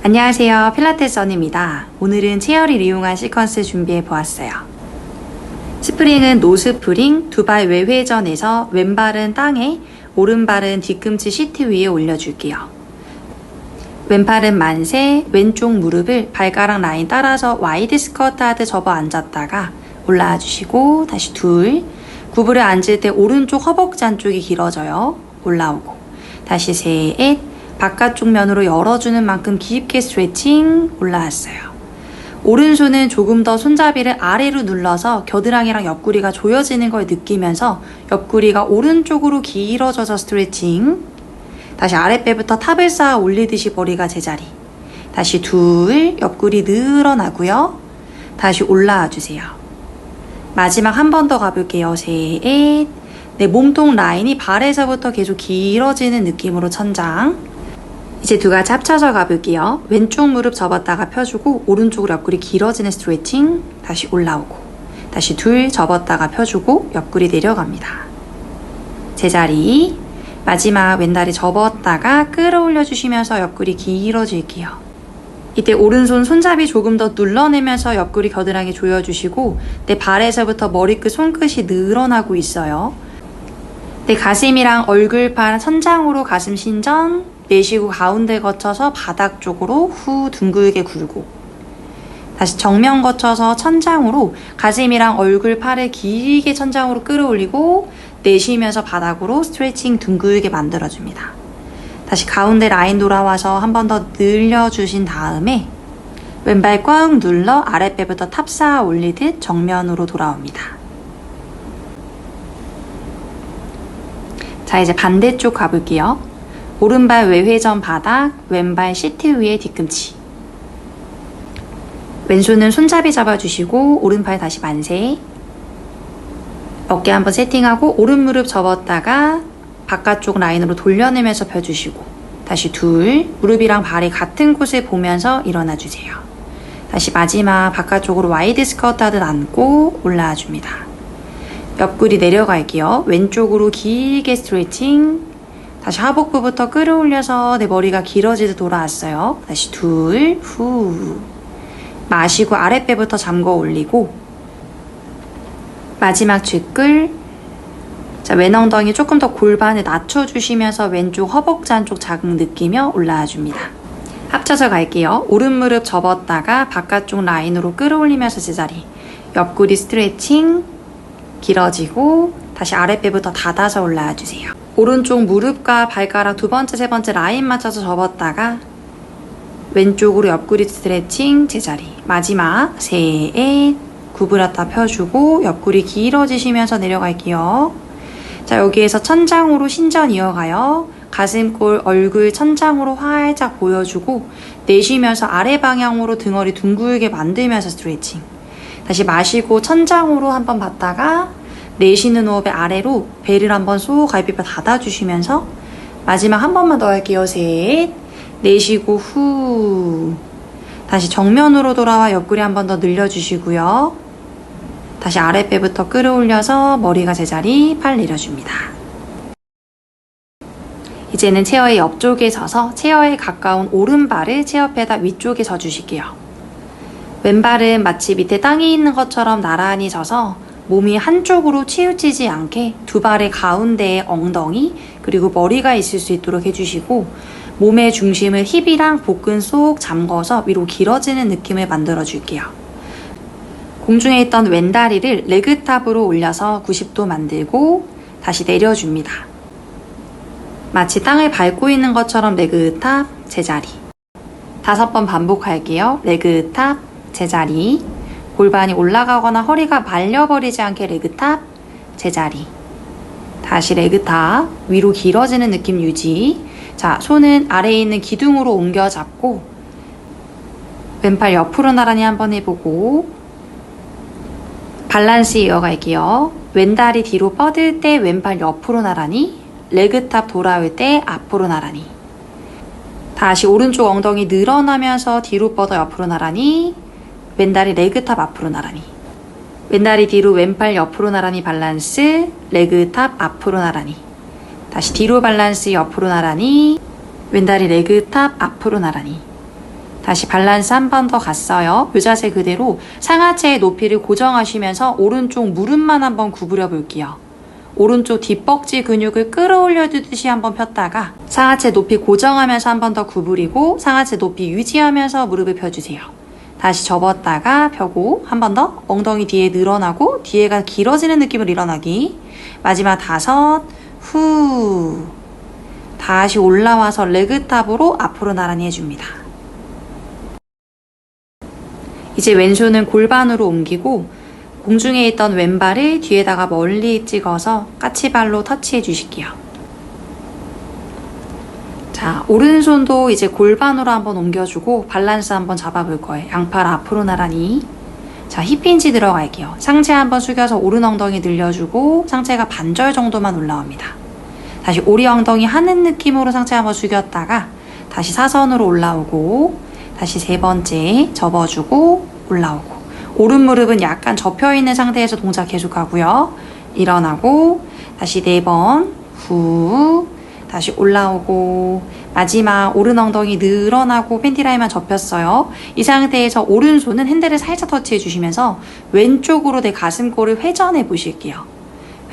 안녕하세요. 필라테스 언입니다. 오늘은 체어를 이용한 시퀀스 준비해 보았어요. 스프링은 노스프링, 두 발 외회전에서 왼발은 땅에, 오른발은 뒤꿈치 시트 위에 올려줄게요. 왼팔은 만세, 왼쪽 무릎을 발가락 라인 따라서 와이드 스쿼트 하듯 접어 앉았다가 올라와 주시고 다시 둘, 구부려 앉을 때 오른쪽 허벅지 안쪽이 길어져요. 올라오고 다시 셋, 바깥쪽 면으로 열어주는 만큼 깊게 스트레칭 올라왔어요. 오른손은 조금 더 손잡이를 아래로 눌러서 겨드랑이랑 옆구리가 조여지는 걸 느끼면서 옆구리가 오른쪽으로 길어져서 스트레칭. 다시 아랫배부터 탑을 쌓아 올리듯이 머리가 제자리. 다시 둘, 옆구리 늘어나고요. 다시 올라와 주세요. 마지막 한 번 더 가볼게요. 셋, 내 몸통 라인이 발에서부터 계속 길어지는 느낌으로 천장. 이제 두 가지 합쳐서 가볼게요. 왼쪽 무릎 접었다가 펴주고 오른쪽으로 옆구리 길어지는 스트레칭. 다시 올라오고 다시 둘 접었다가 펴주고 옆구리 내려갑니다. 제자리. 마지막 왼다리 접었다가 끌어올려 주시면서 옆구리 길어질게요. 이때 오른손 손잡이 조금 더 눌러내면서 옆구리 겨드랑이 조여주시고 내 발에서부터 머리끝 손끝이 늘어나고 있어요. 내 가슴이랑 얼굴판 천장으로 가슴 신전. 내쉬고 가운데 거쳐서 바닥 쪽으로 후 둥글게 굴고 다시 정면 거쳐서 천장으로 가슴이랑 얼굴 팔을 길게 천장으로 끌어올리고 내쉬면서 바닥으로 스트레칭 둥글게 만들어줍니다. 다시 가운데 라인 돌아와서 한 번 더 늘려주신 다음에 왼발 꽉 눌러 아랫배부터 탑 쌓아 올리듯 정면으로 돌아옵니다. 자, 이제 반대쪽 가볼게요. 오른발 외회전 바닥, 왼발 시트 위에 뒤꿈치. 왼손은 손잡이 잡아주시고 오른팔 다시 만세. 어깨 한번 세팅하고 오른 무릎 접었다가 바깥쪽 라인으로 돌려내면서 펴주시고 다시 둘, 무릎이랑 발이 같은 곳을 보면서 일어나주세요. 다시 마지막 바깥쪽으로 와이드 스쿼트 하듯 앉고 올라와 줍니다. 옆구리 내려갈게요. 왼쪽으로 길게 스트레칭. 다시 하복부부터 끌어올려서 내 머리가 길어지듯 돌아왔어요. 다시 둘, 후. 마시고 아랫배부터 잠궈 올리고 마지막 쥐끌. 자, 왼 엉덩이 조금 더 골반을 낮춰주시면서 왼쪽 허벅지 안쪽 자극 느끼며 올라와 줍니다. 합쳐서 갈게요. 오른 무릎 접었다가 바깥쪽 라인으로 끌어올리면서 제자리. 옆구리 스트레칭 길어지고 다시 아랫배부터 닫아서 올라와 주세요. 오른쪽 무릎과 발가락 두 번째, 세 번째 라인 맞춰서 접었다가 왼쪽으로 옆구리 스트레칭 제자리. 마지막 셋, 구부렸다 펴주고 옆구리 길어지시면서 내려갈게요. 자, 여기에서 천장으로 신전 이어가요. 가슴골, 얼굴 천장으로 활짝 보여주고 내쉬면서 아래 방향으로 등허리 둥글게 만들면서 스트레칭. 다시 마시고 천장으로 한번 봤다가 내쉬는 호흡에 아래로 배를 한번 쏙 갈비뼈 닫아주시면서 마지막 한 번만 더 할게요. 셋, 내쉬고 후. 다시 정면으로 돌아와 옆구리 한 번 더 늘려주시고요. 다시 아랫배부터 끌어올려서 머리가 제자리, 팔 내려줍니다. 이제는 체어의 옆쪽에 서서 체어에 가까운 오른발을 체어페다 위쪽에 서주실게요. 왼발은 마치 밑에 땅이 있는 것처럼 나란히 서서 몸이 한쪽으로 치우치지 않게 두 발의 가운데에 엉덩이 그리고 머리가 있을 수 있도록 해주시고 몸의 중심을 힙이랑 복근 쏙 잠궈서 위로 길어지는 느낌을 만들어 줄게요. 공중에 있던 왼다리를 레그탑으로 올려서 90도 만들고 다시 내려줍니다. 마치 땅을 밟고 있는 것처럼 레그탑 제자리. 5번 반복할게요. 레그탑 제자리. 골반이 올라가거나 허리가 말려버리지 않게 레그탑 제자리. 다시 레그탑 위로 길어지는 느낌 유지. 자, 손은 아래에 있는 기둥으로 옮겨 잡고 왼팔 옆으로 나란히 한번 해보고 밸런스 이어갈게요. 왼다리 뒤로 뻗을 때 왼팔 옆으로 나란히, 레그탑 돌아올 때 앞으로 나란히. 다시 오른쪽 엉덩이 늘어나면서 뒤로 뻗어 옆으로 나란히, 왼다리 레그탑 앞으로 나란히. 왼다리 뒤로 왼팔 옆으로 나란히 밸런스, 레그탑 앞으로 나란히. 다시 뒤로 밸런스 옆으로 나란히, 왼다리 레그탑 앞으로 나란히. 다시 밸런스 한 번 더 갔어요. 이 자세 그대로 상하체의 높이를 고정하시면서 오른쪽 무릎만 한번 구부려 볼게요. 오른쪽 뒷벅지 근육을 끌어올려 주듯이 한번 폈다가 상하체 높이 고정하면서 한 번 더 구부리고 상하체 높이 유지하면서 무릎을 펴주세요. 다시 접었다가 펴고 한 번 더 엉덩이 뒤에 늘어나고 뒤에가 길어지는 느낌으로 일어나기. 마지막 5, 후. 다시 올라와서 레그탑으로 앞으로 나란히 해줍니다. 이제 왼손은 골반으로 옮기고 공중에 있던 왼발을 뒤에다가 멀리 찍어서 까치발로 터치해 주실게요. 자, 오른손도 이제 골반으로 한번 옮겨주고 밸런스 한번 잡아볼 거예요. 양팔 앞으로 나란히. 자, 힙힌지 들어갈게요. 상체 한번 숙여서 오른 엉덩이 늘려주고 상체가 반절 정도만 올라옵니다. 다시 오리 엉덩이 하는 느낌으로 상체 한번 숙였다가 다시 사선으로 올라오고 다시 3번째 접어주고 올라오고 오른 무릎은 약간 접혀있는 상태에서 동작 계속하고요. 일어나고 다시 4번 후 다시 올라오고 마지막 오른 엉덩이 늘어나고 팬티 라인만 접혔어요. 이 상태에서 오른손은 핸들을 살짝 터치해 주시면서 왼쪽으로 내 가슴골을 회전해 보실게요.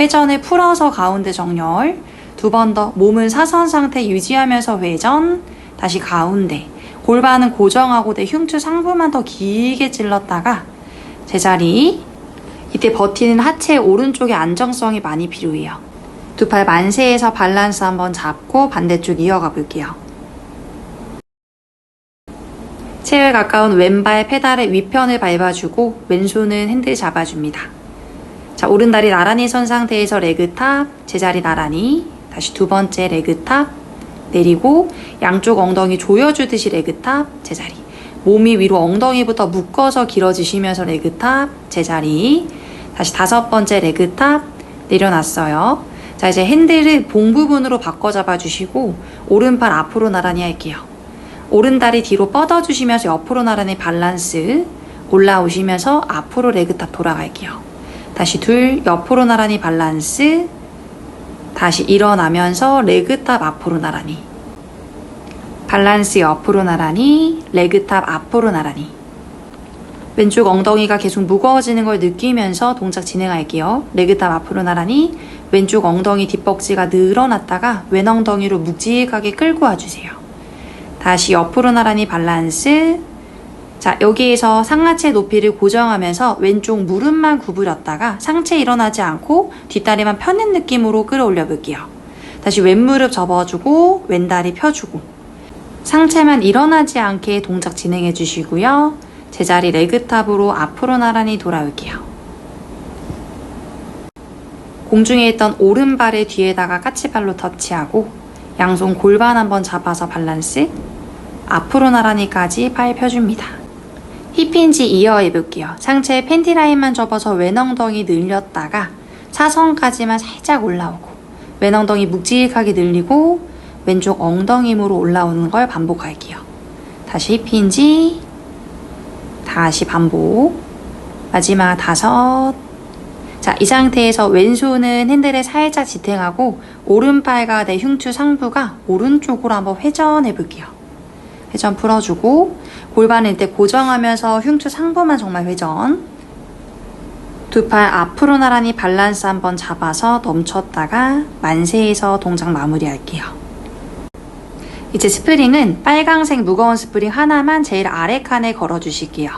회전을 풀어서 가운데 정렬 2번 더 몸은 사선 상태 유지하면서 회전 다시 가운데 골반은 고정하고 내 흉추 상부만 더 길게 찔렀다가 제자리. 이때 버티는 하체 오른쪽의 안정성이 많이 필요해요. 두 팔 만세에서 밸런스 한번 잡고 반대쪽 이어가 볼게요. 체에 가까운 왼발 페달의 위편을 밟아주고 왼손은 핸들 잡아줍니다. 자, 오른다리 나란히 선 상태에서 레그탑, 제자리 나란히. 다시 2번째 레그탑, 내리고 양쪽 엉덩이 조여주듯이 레그탑, 제자리. 몸이 위로 엉덩이부터 묶어서 길어지시면서 레그탑, 제자리. 다시 5번째 레그탑, 내려놨어요. 자, 이제 핸들을 봉 부분으로 바꿔 잡아주시고 오른팔 앞으로 나란히 할게요. 오른다리 뒤로 뻗어주시면서 옆으로 나란히 밸런스. 올라오시면서 앞으로 레그탑 돌아갈게요. 다시 둘, 옆으로 나란히 밸런스. 다시 일어나면서 레그탑 앞으로 나란히. 밸런스 옆으로 나란히, 레그탑 앞으로 나란히. 왼쪽 엉덩이가 계속 무거워지는 걸 느끼면서 동작 진행할게요. 레그탑 앞으로 나란히, 왼쪽 엉덩이 뒷벅지가 늘어났다가 왼 엉덩이로 묵직하게 끌고 와주세요. 다시 옆으로 나란히 밸런스. 자, 여기에서 상하체 높이를 고정하면서 왼쪽 무릎만 구부렸다가 상체 일어나지 않고 뒷다리만 펴는 느낌으로 끌어올려 볼게요. 다시 왼무릎 접어주고 왼다리 펴주고 상체만 일어나지 않게 동작 진행해 주시고요. 제자리 레그탑으로 앞으로 나란히 돌아올게요. 공중에 있던 오른발을 뒤에다가 까치발로 터치하고 양손 골반 한번 잡아서 밸런스. 앞으로 나란히까지 팔 펴줍니다. 힙힌지 이어 해볼게요. 상체에 팬티 라인만 접어서 왼 엉덩이 늘렸다가 사선까지만 살짝 올라오고 왼 엉덩이 묵직하게 늘리고 왼쪽 엉덩이 힘으로 올라오는 걸 반복할게요. 다시 힙힌지. 다시 반복. 마지막 5. 자, 이 상태에서 왼손은 핸들에 살짝 지탱하고 오른팔과 내 흉추 상부가 오른쪽으로 한번 회전해 볼게요. 회전 풀어주고 골반을 이때 고정하면서 흉추 상부만 정말 회전. 두 팔 앞으로 나란히 밸런스 한번 잡아서 넘쳤다가 만세에서 동작 마무리할게요. 이제 스프링은 빨강색 무거운 스프링 하나만 제일 아래 칸에 걸어주실게요.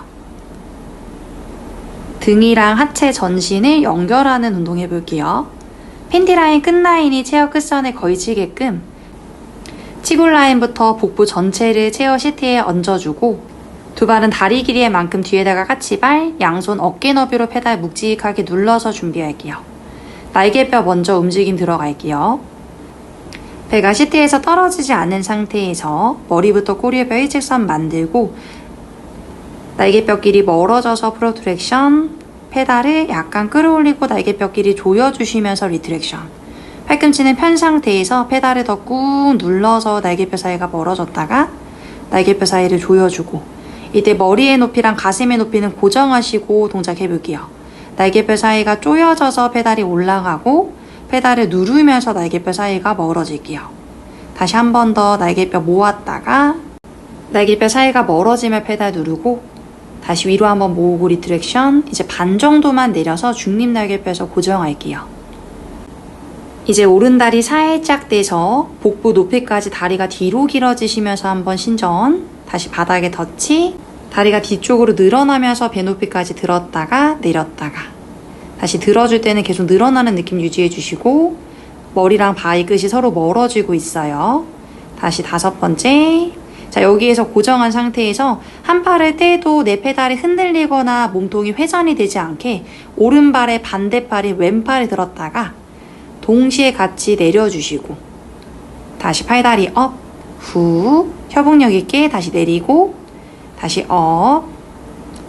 등이랑 하체 전신을 연결하는 운동 해볼게요. 팬티 라인 끝라인이 체어 끝선에 걸치게끔 치골 라인부터 복부 전체를 체어 시트에 얹어주고 두 발은 다리 길이의 만큼 뒤에다가 까치발, 양손 어깨 너비로 페달 묵직하게 눌러서 준비할게요. 날개뼈 먼저 움직임 들어갈게요. 배가 시트에서 떨어지지 않은 상태에서 머리부터 꼬리뼈 일직선 만들고 날개뼈 길이 멀어져서 프로트랙션, 페달을 약간 끌어올리고 날개뼈 길이 조여주시면서 리트랙션. 팔꿈치는 편 상태에서 페달을 더 꾹 눌러서 날개뼈 사이가 멀어졌다가 날개뼈 사이를 조여주고 이때 머리의 높이랑 가슴의 높이는 고정하시고 동작해볼게요. 날개뼈 사이가 조여져서 페달이 올라가고 페달을 누르면서 날개뼈 사이가 멀어질게요. 다시 한 번 더 날개뼈 모았다가 날개뼈 사이가 멀어지면 페달 누르고 다시 위로 한번 모으고 리트랙션. 이제 반 정도만 내려서 중립 날개뼈에서 고정할게요. 이제 오른다리 살짝 떼서 복부 높이까지 다리가 뒤로 길어지시면서 한번 신전. 다시 바닥에 터치. 다리가 뒤쪽으로 늘어나면서 배 높이까지 들었다가 내렸다가. 다시 들어줄 때는 계속 늘어나는 느낌 유지해 주시고 머리랑 바위 끝이 서로 멀어지고 있어요. 다시 5번째. 자, 여기에서 고정한 상태에서 한 팔을 떼도 내 페달이 흔들리거나 몸통이 회전이 되지 않게 오른발의 반대팔이 왼팔에 들었다가 동시에 같이 내려주시고 다시 팔다리 업, 후, 협응력 있게 다시 내리고 다시 업,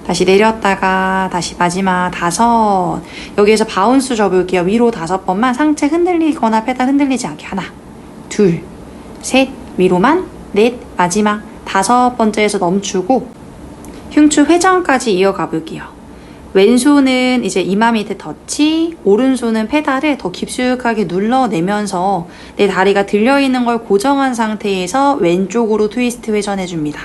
다시 내렸다가 다시 마지막 5. 여기에서 바운스 줘볼게요. 위로 5번만 상체 흔들리거나 페달 흔들리지 않게. 하나, 둘, 셋, 위로만, 넷, 마지막 5번째에서 멈추고 흉추 회전까지 이어가 볼게요. 왼손은 이제 이마 밑에 터치, 오른손은 페달을 더 깊숙하게 눌러내면서 내 다리가 들려있는 걸 고정한 상태에서 왼쪽으로 트위스트 회전해줍니다.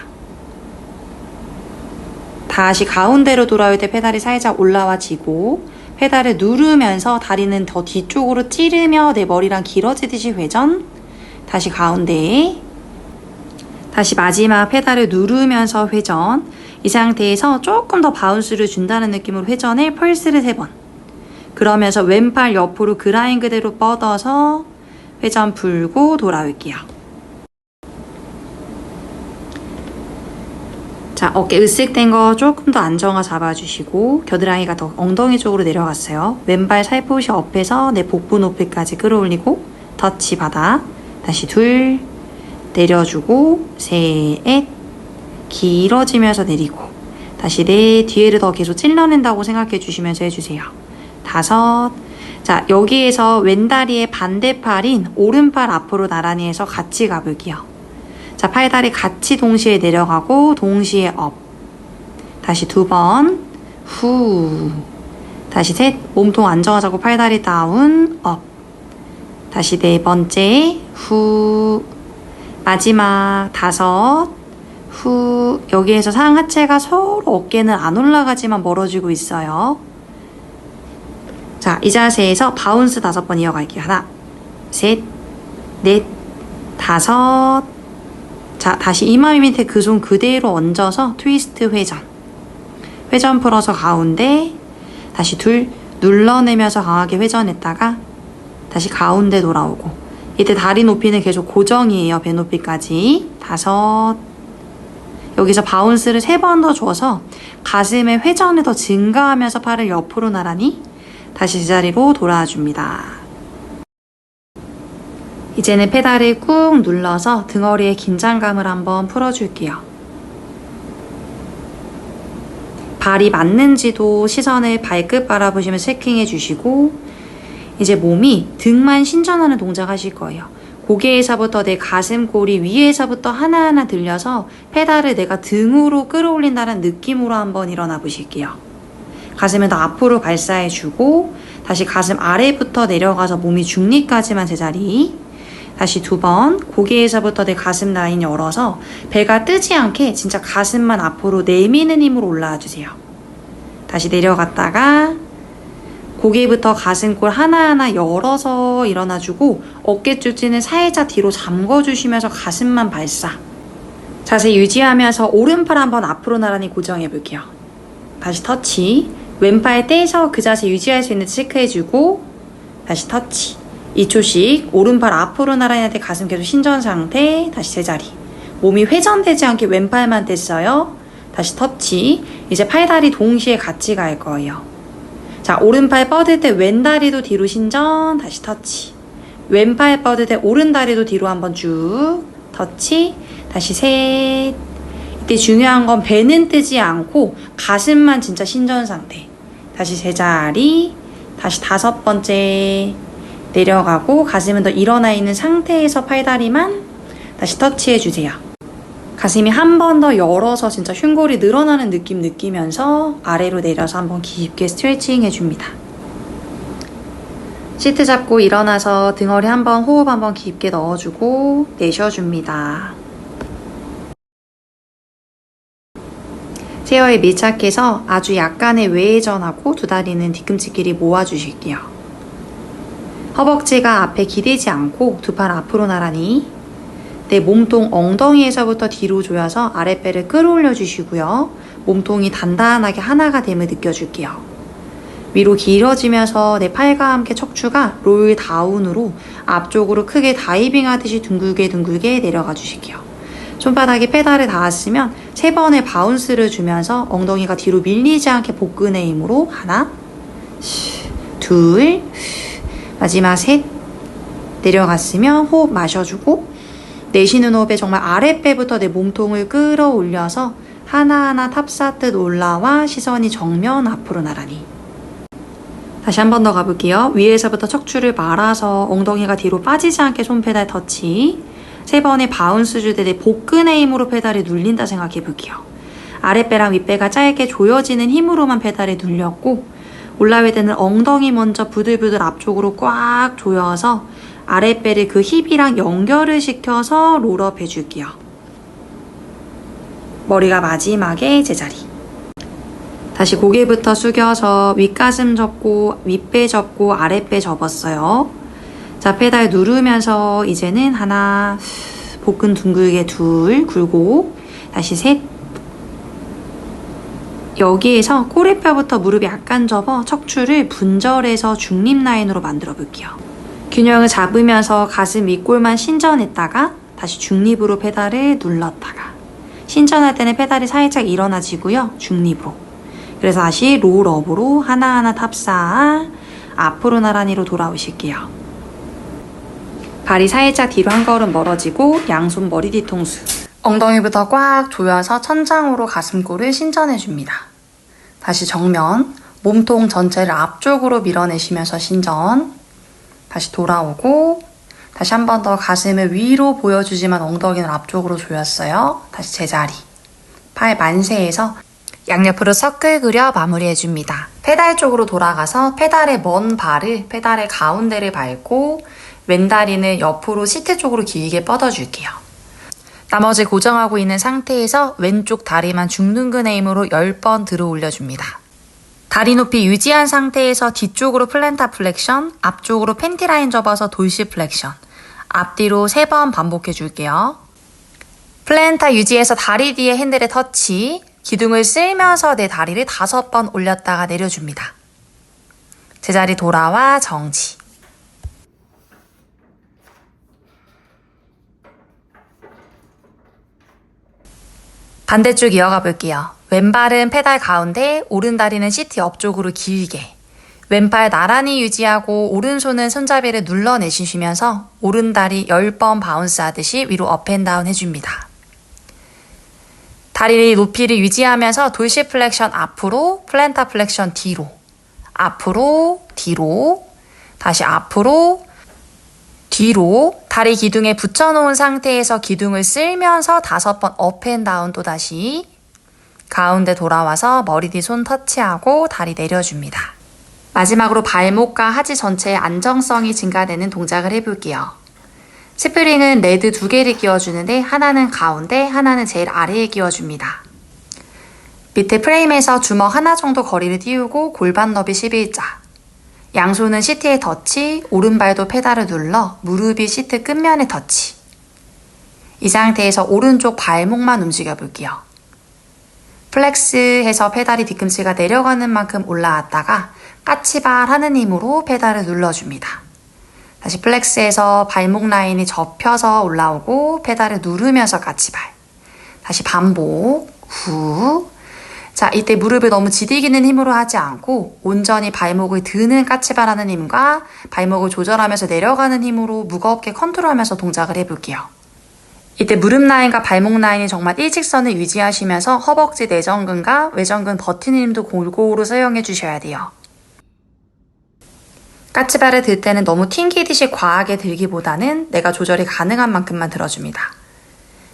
다시 가운데로 돌아올 때 페달이 살짝 올라와지고 페달을 누르면서 다리는 더 뒤쪽으로 찌르며 내 머리랑 길어지듯이 회전. 다시 가운데. 다시 마지막 페달을 누르면서 회전. 이 상태에서 조금 더 바운스를 준다는 느낌으로 회전을 펄스를 3번. 그러면서 왼팔 옆으로 그라인 그대로 뻗어서 회전 풀고 돌아올게요. 자, 어깨 으쓱된 거 조금 더 안정화 잡아주시고 겨드랑이가 더 엉덩이 쪽으로 내려갔어요. 왼발 살포시 업해서 내 복부 높이까지 끌어올리고 터치 바닥. 다시 2, 내려주고 3, 길어지면서 내리고 다시 내 뒤에를 더 계속 찔러낸다고 생각해 주시면서 해주세요. 5. 자, 여기에서 왼다리의 반대팔인 오른팔 앞으로 나란히 해서 같이 가볼게요. 자, 팔다리 같이 동시에 내려가고 동시에 업. 다시 2번. 후. 다시 3. 몸통 안정화 잡고 팔다리 다운. 업. 다시 4번째. 후. 마지막 5. 후. 여기에서 상하체가 서로 어깨는 안 올라가지만 멀어지고 있어요. 자, 이 자세에서 바운스 5번 이어갈게요. 하나, 셋, 넷, 5. 자, 다시 이마 밑에 그 손 그대로 얹어서 트위스트 회전. 회전 풀어서 가운데. 다시 2, 눌러내면서 강하게 회전했다가 다시 가운데 돌아오고. 이때 다리 높이는 계속 고정이에요. 배 높이까지. 5. 여기서 바운스를 3번 더 줘서 가슴의 회전을 더 증가하면서 팔을 옆으로 나란히 다시 제자리로 돌아줍니다. 이제는 페달을 꾹 눌러서 등허리의 긴장감을 한번 풀어줄게요. 발이 맞는지도 시선을 발끝 바라보시면 체킹해 주시고 이제 몸이 등만 신전하는 동작 하실 거예요. 고개에서부터 내 가슴 꼬리 위에서부터 하나하나 들려서 페달을 내가 등으로 끌어올린다는 느낌으로 한번 일어나 보실게요. 가슴을 더 앞으로 발사해주고 다시 가슴 아래부터 내려가서 몸이 중립까지만 제자리. 다시 2번. 고개에서부터 내 가슴 라인 열어서 배가 뜨지 않게 진짜 가슴만 앞으로 내미는 힘으로 올라와 주세요. 다시 내려갔다가 고개부터 가슴골 하나하나 열어서 일어나주고 어깨 쪽지는 살짝 뒤로 잠궈주시면서 가슴만 발사. 자세 유지하면서 오른팔 한번 앞으로 나란히 고정해 볼게요. 다시 터치. 왼팔 떼서 그 자세 유지할 수 있는지 체크해주고 다시 터치. 2초씩 오른팔 앞으로 나란히 할 때 가슴 계속 신전 상태. 다시 제자리. 몸이 회전되지 않게 왼팔만 뗐어요. 다시 터치. 이제 팔다리 동시에 같이 갈 거예요. 자, 오른팔 뻗을 때 왼다리도 뒤로 신전. 다시 터치. 왼팔 뻗을 때 오른다리도 뒤로 한번 쭉 터치. 다시 셋. 이때 중요한 건 배는 뜨지 않고 가슴만 진짜 신전 상태. 다시 제자리. 다시 5번째. 내려가고 가슴은 더 일어나 있는 상태에서 팔다리만 다시 터치해 주세요. 가슴이 한 번 더 열어서 진짜 흉골이 늘어나는 느낌 느끼면서 아래로 내려서 한번 깊게 스트레칭 해줍니다. 시트 잡고 일어나서 등허리 한번 호흡 한번 깊게 넣어주고 내쉬어줍니다. 체어에 밀착해서 아주 약간의 외회전하고 두 다리는 뒤꿈치끼리 모아주실게요. 허벅지가 앞에 기대지 않고 두 팔 앞으로 나란히 내 몸통 엉덩이에서부터 뒤로 조여서 아랫배를 끌어올려 주시고요. 몸통이 단단하게 하나가 됨을 느껴줄게요. 위로 길어지면서 내 팔과 함께 척추가 롤 다운으로 앞쪽으로 크게 다이빙 하듯이 둥글게 내려가 주실게요. 손바닥에 페달에 닿았으면 3번의 바운스를 주면서 엉덩이가 뒤로 밀리지 않게 복근의 힘으로 하나, 둘, 마지막 셋 내려갔으면 호흡 마셔주고 내쉬는 호흡에 정말 아랫배부터 내 몸통을 끌어올려서 하나하나 탑쌓듯 올라와 시선이 정면 앞으로 나란히. 다시 한 번 더 가볼게요. 위에서부터 척추를 말아서 엉덩이가 뒤로 빠지지 않게 손페달 터치. 3번의 바운스 줄 때 내 복근의 힘으로 페달을 눌린다 생각해 볼게요. 아랫배랑 윗배가 짧게 조여지는 힘으로만 페달을 눌렸고 올라올 때는 엉덩이 먼저 부들부들 앞쪽으로 꽉 조여서 아랫배를 그 힙이랑 연결을 시켜서 롤업 해줄게요. 머리가 마지막에 제자리. 다시 고개부터 숙여서 윗가슴 접고 윗배 접고 아랫배 접었어요. 자, 페달 누르면서 이제는 하나, 복근 둥글게 둘, 굴고 다시 셋. 여기에서 꼬리뼈부터 무릎이 약간 접어 척추를 분절해서 중립 라인으로 만들어 볼게요. 균형을 잡으면서 가슴 윗골만 신전했다가 다시 중립으로 페달을 눌렀다가 신전할 때는 페달이 살짝 일어나지고요. 중립으로. 그래서 다시 롤업으로 하나하나 탑쌓아 앞으로 나란히로 돌아오실게요. 발이 살짝 뒤로 한 걸음 멀어지고 양손 머리 뒤통수. 엉덩이부터 꽉 조여서 천장으로 가슴골을 신전해줍니다. 다시 정면, 몸통 전체를 앞쪽으로 밀어내시면서 신전. 다시 돌아오고 다시 한 번 더 가슴을 위로 보여주지만 엉덩이는 앞쪽으로 조였어요. 다시 제자리. 팔 만세해서 양옆으로 서클 그려 마무리해줍니다. 페달 쪽으로 돌아가서 페달의 먼 발을 페달의 가운데를 밟고 왼다리는 옆으로 시트 쪽으로 길게 뻗어줄게요. 나머지 고정하고 있는 상태에서 왼쪽 다리만 중둔근의 힘으로 10번 들어 올려줍니다. 다리 높이 유지한 상태에서 뒤쪽으로 플랜타 플렉션, 앞쪽으로 팬티 라인 접어서 돌시 플렉션, 앞뒤로 3번 반복해줄게요. 플랜타 유지해서 다리 뒤에 핸들에 터치, 기둥을 쓸면서 내 다리를 5번 올렸다가 내려줍니다. 제자리 돌아와 정지. 반대쪽 이어가 볼게요. 왼발은 페달 가운데, 오른다리는 시트 옆쪽으로 길게. 왼팔 나란히 유지하고 오른손은 손잡이를 눌러내주시면서 오른다리 10번 바운스 하듯이 위로 업앤다운 해줍니다. 다리 높이를 유지하면서 돌시 플렉션 앞으로, 플랜타 플렉션 뒤로, 앞으로, 뒤로, 다시 앞으로, 뒤로, 다리 기둥에 붙여놓은 상태에서 기둥을 쓸면서 5번 업앤다운 또다시 가운데 돌아와서 머리 뒤 손 터치하고 다리 내려줍니다. 마지막으로 발목과 하지 전체의 안정성이 증가되는 동작을 해볼게요. 스프링은 레드 2개를 끼워주는데 하나는 가운데, 하나는 제일 아래에 끼워줍니다. 밑에 프레임에서 주먹 하나 정도 거리를 띄우고 골반 너비 11자. 양손은 시트에 터치, 오른발도 페달을 눌러 무릎이 시트 끝면에 터치. 이 상태에서 오른쪽 발목만 움직여 볼게요. 플렉스해서 페달이 뒤꿈치가 내려가는 만큼 올라왔다가 까치발 하는 힘으로 페달을 눌러줍니다. 다시 플렉스해서 발목 라인이 접혀서 올라오고 페달을 누르면서 까치발. 다시 반복, 후. 자, 이때 무릎을 너무 지디기는 힘으로 하지 않고 온전히 발목을 드는 까치발 하는 힘과 발목을 조절하면서 내려가는 힘으로 무겁게 컨트롤하면서 동작을 해볼게요. 이때 무릎 라인과 발목 라인이 정말 일직선을 유지하시면서 허벅지 내전근과 외전근 버티는 힘도 골고루 사용해 주셔야 돼요. 까치발을 들 때는 너무 튕기듯이 과하게 들기보다는 내가 조절이 가능한 만큼만 들어줍니다.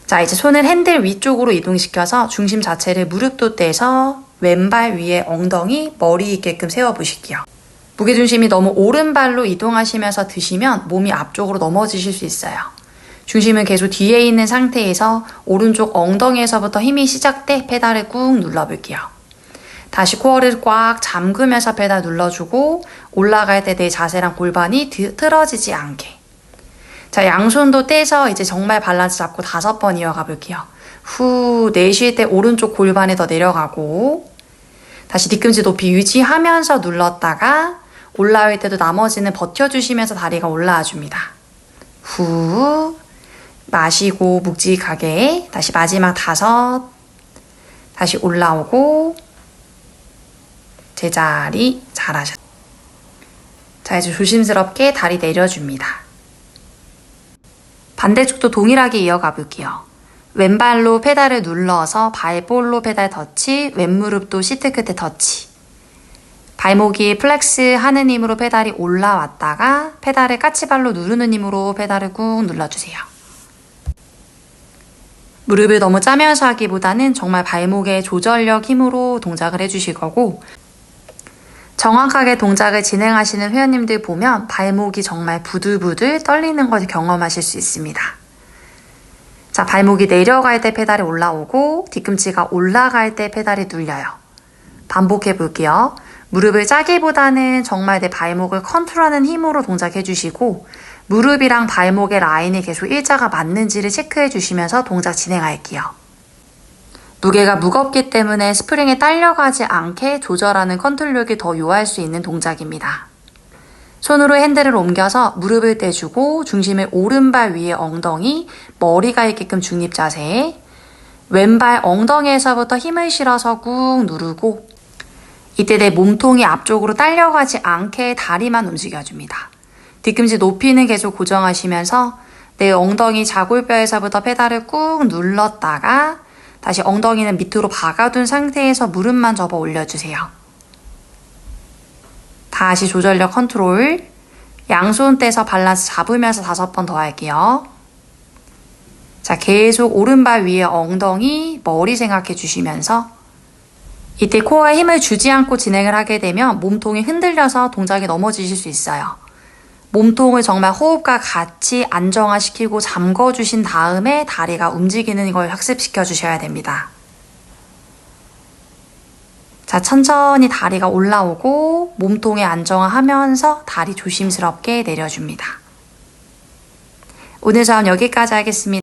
자, 이제 손을 핸들 위쪽으로 이동시켜서 중심 자체를 무릎도 떼서 왼발 위에 엉덩이, 머리 있게끔 세워보실게요. 무게중심이 너무 오른발로 이동하시면서 드시면 몸이 앞쪽으로 넘어지실 수 있어요. 중심은 계속 뒤에 있는 상태에서 오른쪽 엉덩이에서부터 힘이 시작돼 페달을 꾹 눌러볼게요. 다시 코어를 꽉 잠그면서 페달 눌러주고 올라갈 때 내 자세랑 골반이 틀어지지 않게. 자, 양손도 떼서 이제 정말 밸런스 잡고 5번 이어가 볼게요. 후, 내쉴 때 오른쪽 골반에 더 내려가고 다시 뒤꿈치 높이 유지하면서 눌렀다가 올라올 때도 나머지는 버텨주시면서 다리가 올라와 줍니다. 후, 마시고 묵직하게 다시 마지막 5, 다시 올라오고 제자리 잘하셨어요. 자, 이제 조심스럽게 다리 내려줍니다. 반대쪽도 동일하게 이어가 볼게요. 왼발로 페달을 눌러서 발볼로 페달 터치, 왼무릎도 시트 끝에 터치. 발목이 플렉스 하는 힘으로 페달이 올라왔다가 페달을 까치발로 누르는 힘으로 페달을 꾹 눌러주세요. 무릎을 너무 짜면서 하기보다는 정말 발목의 조절력 힘으로 동작을 해주실 거고 정확하게 동작을 진행하시는 회원님들 보면 발목이 정말 부들부들 떨리는 것을 경험하실 수 있습니다. 자, 발목이 내려갈 때 페달이 올라오고 뒤꿈치가 올라갈 때 페달이 눌려요. 반복해 볼게요. 무릎을 짜기보다는 정말 내 발목을 컨트롤하는 힘으로 동작해 주시고 무릎이랑 발목의 라인이 계속 일자가 맞는지를 체크해 주시면서 동작 진행할게요. 무게가 무겁기 때문에 스프링에 딸려가지 않게 조절하는 컨트롤력이 더 요할 수 있는 동작입니다. 손으로 핸들을 옮겨서 무릎을 떼주고 중심을 오른발 위에 엉덩이, 머리가 있게끔 중립 자세. 왼발 엉덩이에서부터 힘을 실어서 꾹 누르고 이때 내 몸통이 앞쪽으로 딸려가지 않게 다리만 움직여줍니다. 뒤꿈치 높이는 계속 고정하시면서 내 엉덩이 자골뼈에서부터 페달을 꾹 눌렀다가 다시 엉덩이는 밑으로 박아둔 상태에서 무릎만 접어 올려주세요. 다시 조절력 컨트롤. 양손 떼서 밸런스 잡으면서 5번 더 할게요. 자, 계속 오른발 위에 엉덩이, 머리 생각해 주시면서 이때 코어에 힘을 주지 않고 진행을 하게 되면 몸통이 흔들려서 동작이 넘어지실 수 있어요. 몸통을 정말 호흡과 같이 안정화시키고 잠궈주신 다음에 다리가 움직이는 걸 학습시켜 주셔야 됩니다. 자, 천천히 다리가 올라오고 몸통에 안정화하면서 다리 조심스럽게 내려줍니다. 오늘 수업 여기까지 하겠습니다.